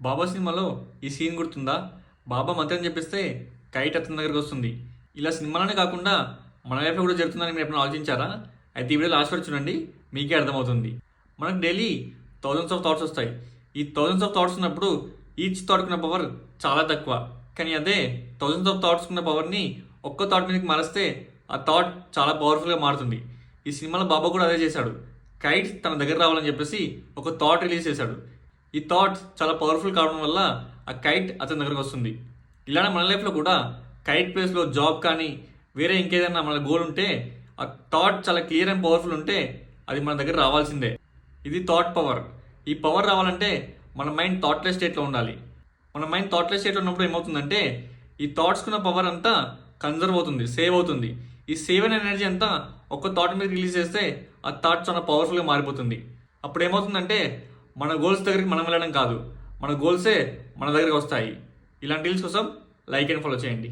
బాబా సినిమాలో ఈ సీన్ గుర్తుందా? బాబా మంత్రం చెప్పిస్తే కైట్ అతని దగ్గరికి వస్తుంది. ఇలా సినిమాలోనే కాకుండా మన లైఫ్లో కూడా జరుగుతుందని మీరు ఎప్పుడైనా ఆలోచించారా? అయితే ఈ వీడియో లాస్ట్ వరకు చూడండి, మీకే అర్థమవుతుంది. మనకు డైలీ థౌజండ్స్ ఆఫ్ థాట్స్ వస్తాయి. ఈ థౌజండ్స్ ఆఫ్ థాట్స్ ఉన్నప్పుడు ఈచ్ థాట్కి ఉన్న పవర్ చాలా తక్కువ. కానీ అదే థౌజండ్స్ ఆఫ్ థాట్స్ ఉన్న పవర్ని ఒక్క థాట్ మీదకి మారిస్తే ఆ థాట్ చాలా పవర్ఫుల్గా మారుతుంది. ఈ సినిమాలో బాబా కూడా అదే చేశాడు. కైట్ తన దగ్గర రావాలని చెప్పేసి ఒక థాట్ రిలీజ్ చేశాడు. ఈ థాట్ చాలా పవర్ఫుల్ కావడం వల్ల ఆ కైట్ అతని దగ్గరకు వస్తుంది. ఇలానే మన లైఫ్లో కూడా కైట్ ప్లేస్లో జాబ్ కానీ వేరే ఇంకేదైనా మన గోల్ ఉంటే ఆ థాట్ చాలా క్లియర్ అండ్ పవర్ఫుల్ ఉంటే అది మన దగ్గర రావాల్సిందే. ఇది థాట్ పవర్. ఈ పవర్ రావాలంటే మన మైండ్ థాట్లెస్ స్టేట్లో ఉండాలి. మన మైండ్ థాట్లెస్ స్టేట్లో ఉన్నప్పుడు ఏమవుతుందంటే ఈ థాట్స్కున్న పవర్ అంతా కన్జర్వ్ అవుతుంది, సేవ్ అవుతుంది. ఈ సేవ్ అయిన ఎనర్జీ అంతా ఒక్క థాట్ మీద రిలీజ్ చేస్తే ఆ థాట్ చాలా పవర్ఫుల్గా మారిపోతుంది. అప్పుడు ఏమవుతుందంటే మన గోల్స్ దగ్గరికి మనం వెళ్ళడం కాదు, మన గోల్సే మన దగ్గరికి వస్తాయి. ఇలాంటి రీల్స్ కోసం లైక్ అండ్ ఫాలో చేయండి.